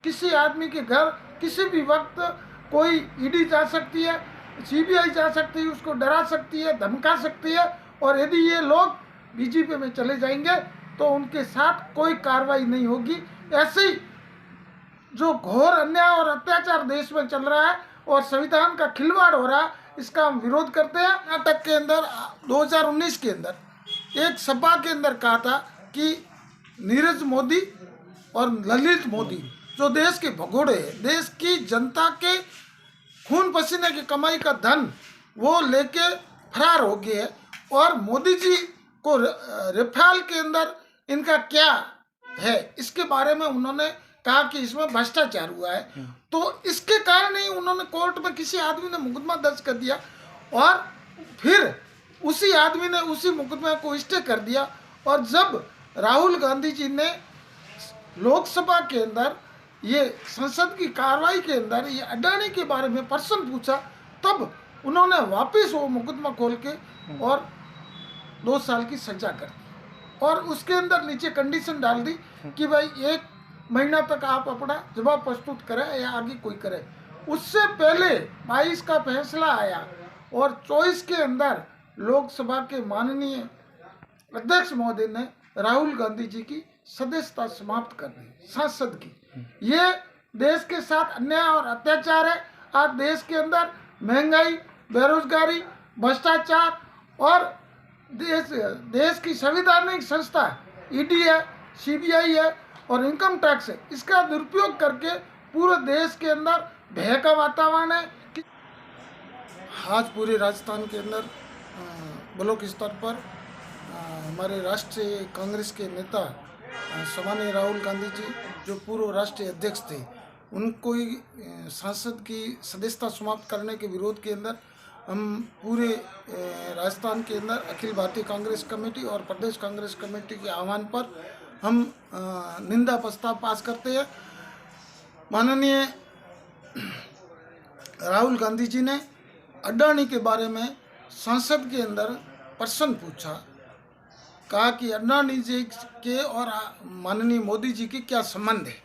किसी आदमी के घर किसी भी वक्त कोई ईडी जा सकती है, सीबीआई जा सकती है, उसको डरा सकती है, धमका सकती है। और यदि ये लोग बीजेपी में चले जाएंगे तो उनके साथ कोई कार्रवाई नहीं होगी। ऐसे ही जो घोर अन्याय और अत्याचार देश में चल रहा है और संविधान का खिलवाड़ हो रहा है, इसका हम विरोध करते हैं। कर्नाटक के अंदर 2019 के अंदर एक सभा के अंदर कहा था कि नीरज मोदी और ललित मोदी जो देश के भगोड़े हैं, देश की जनता के खून पसीने की कमाई का धन वो लेके फरार हो गए हैं। और मोदी जी को रेफेल के अंदर इनका क्या है, इसके बारे में उन्होंने कहा कि इसमें भ्रष्टाचार हुआ है। तो इसके कारण ही उन्होंने कोर्ट में किसी आदमी ने मुकदमा दर्ज कर दिया और फिर उसी आदमी ने उसी मुकदमे को स्टे कर दिया। और जब राहुल गांधी जी ने लोकसभा के अंदर ये संसद की कार्रवाई के अंदर ये अडानी के बारे में प्रश्न पूछा, तब उन्होंने वापस वो मुकदमा खोल के और 2 साल की सजा कर दी। और उसके अंदर नीचे कंडीशन डाल दी कि भाई 1 महीना तक आप अपना जवाब प्रस्तुत करें या आगे कोई करे। उससे पहले 22 का फैसला आया और 24 के अंदर लोकसभा के माननीय अध्यक्ष महोदय ने राहुल गांधी जी की सदस्यता समाप्त कर दी, सांसद की। ये देश के साथ अन्याय और अत्याचार है। आज देश के अंदर महंगाई, बेरोजगारी, भ्रष्टाचार और देश की संवैधानिक संस्था ईडी है, सीबीआई है और इनकम टैक्स है, इसका दुरुपयोग करके पूरे देश के अंदर भय का वातावरण है। आज पूरे राजस्थान के अंदर ब्लॉक स्तर पर हमारे राष्ट्रीय कांग्रेस के नेता सम्माननीय राहुल गांधी जी जो पूर्व राष्ट्रीय अध्यक्ष थे, उनको ही सांसद की सदस्यता समाप्त करने के विरोध के अंदर हम पूरे राजस्थान के अंदर अखिल भारतीय कांग्रेस कमेटी और प्रदेश कांग्रेस कमेटी के आह्वान पर हम निंदा प्रस्ताव पास करते हैं। माननीय राहुल गांधी जी ने अडानी के बारे में संसद के अंदर प्रश्न पूछा, कहा कि अडानी जी के और माननीय मोदी जी की क्या संबंध है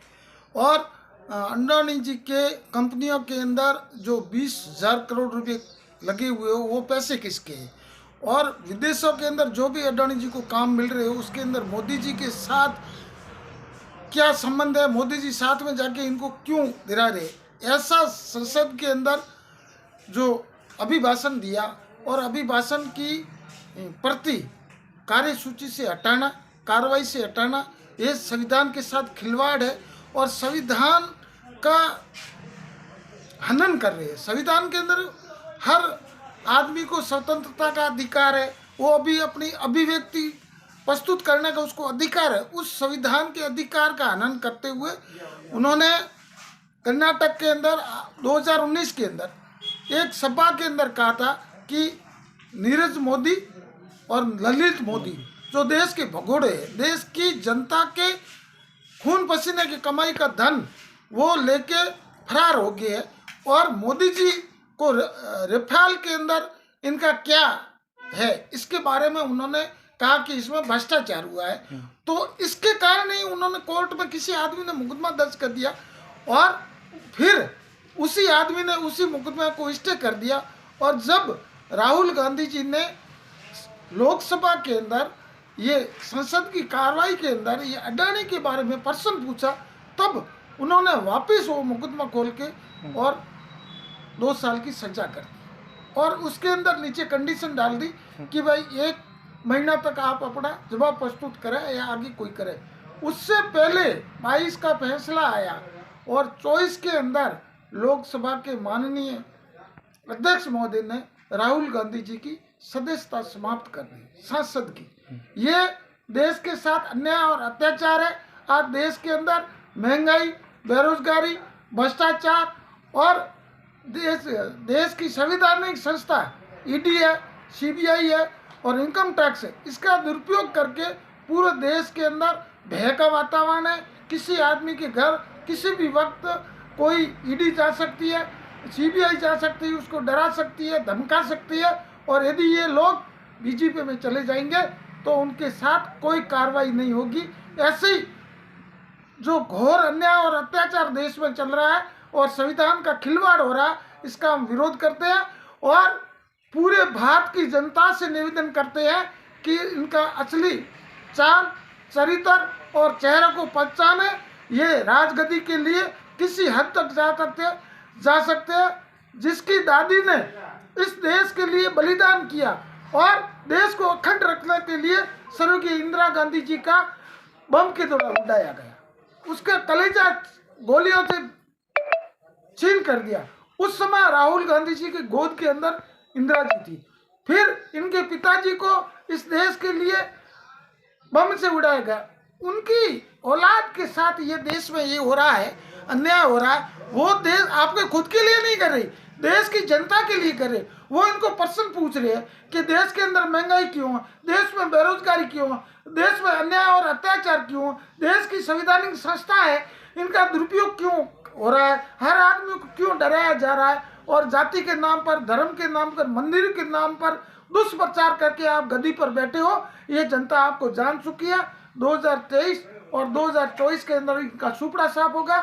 और अडानी जी के कंपनियों के अंदर जो 20,000 करोड़ रुपए लगे हुए हो वो पैसे किसके हैं और विदेशों के अंदर जो भी अडानी जी को काम मिल रहे हो उसके अंदर मोदी जी के साथ क्या संबंध है, मोदी जी साथ में जाके इनको क्यों दिला रहे। ऐसा संसद के अंदर जो अभिभाषण दिया और अभिभाषण की प्रति कार्यसूची से हटाना, कार्रवाई से हटाना, ये संविधान के साथ खिलवाड़ है और संविधान का हनन कर रहे हैं। संविधान के अंदर हर आदमी को स्वतंत्रता का अधिकार है, वो अभी अपनी अभिव्यक्ति प्रस्तुत करने का उसको अधिकार है। उस संविधान के अधिकार का हनन करते हुए उन्होंने कर्नाटक के अंदर 2019 के अंदर एक सभा के अंदर कहा था कि नीरज मोदी और ललित मोदी जो देश के भगोड़े हैं, देश की जनता के खून पसीने की कमाई का धन वो लेके फरार हो गए हैं। और मोदी जी को रेफेल के अंदर इनका क्या है, इसके बारे में उन्होंने कहा कि इसमें भ्रष्टाचार हुआ है। तो इसके कारण ही उन्होंने कोर्ट में किसी आदमी ने मुकदमा दर्ज कर दिया और फिर उसी आदमी ने उसी मुकदमे को स्टे कर दिया। और जब राहुल गांधी जी ने लोकसभा के अंदर ये संसद की कार्रवाई के अंदर ये अडानी के बारे में प्रश्न पूछा, तब उन्होंने वापस वो मुकदमा खोल के और 2 साल की सजा कर दी। और उसके अंदर नीचे कंडीशन डाल दी कि भाई 1 महीना तक आप अपना जवाब प्रस्तुत करें या आगे कोई करे। उससे पहले 22 का फैसला आया और 24 के अंदर लोकसभा के माननीय अध्यक्ष महोदय ने राहुल गांधी जी की सदस्यता समाप्त कर दी, सांसद की। ये देश के साथ अन्याय और अत्याचार है। आज देश के अंदर महंगाई, बेरोजगारी, भ्रष्टाचार और देश की संवैधानिक संस्था ईडी है, सीबीआई है और इनकम टैक्स है, इसका दुरुपयोग करके पूरे देश के अंदर भय का वातावरण है। किसी आदमी के घर किसी भी वक्त कोई ईडी जा सकती है, सीबीआई जा सकती है, उसको डरा सकती है, धमका सकती है। और यदि ये लोग बीजेपी में चले जाएंगे तो उनके साथ कोई कार्रवाई नहीं होगी। ऐसे ही जो घोर अन्याय और अत्याचार देश में चल रहा है और संविधान का खिलवाड़ हो रहा है, इसका हम विरोध करते हैं और पूरे भारत की जनता से निवेदन करते हैं कि इनका असली चाल, चरित्र और चेहरे को पहचाने। ये राजगद्दी के लिए किसी हद तक जा सकते हैं। जिसकी दादी ने इस देश के लिए बलिदान किया और देश को अखंड रखने के लिए स्वर्गीय इंदिरा गांधी जी का बम के द्वारा उड़ाया गया, उसका कलेजा गोलियों से छीन कर दिया। उस समय राहुल गांधी जी के गोद के अंदर इंदिरा जी थी। फिर इनके पिताजी को इस देश के लिए बम से उड़ाया गया। उनकी औलाद के साथ ये देश में ये हो रहा है, अन्याय हो रहा है। वो देश आपके खुद के लिए नहीं कर रही, देश की जनता के लिए कर रहे। वो इनको प्रश्न पूछ रहे हैं कि देश के अंदर महंगाई क्यों है, देश में बेरोजगारी क्यों है, देश में अन्याय और अत्याचार क्यों है, देश की संवैधानिक संस्था है इनका दुरुपयोग क्यों हो रहा है, हर आदमी को क्यों डराया जा रहा है और जाति के नाम पर, धर्म के नाम पर, मंदिर के नाम पर दुष्प्रचार करके आप गद्दी पर बैठे हो। ये जनता आपको जान चुकी है। 2023 और 2024 के अंदर इनका सुपड़ा साफ होगा।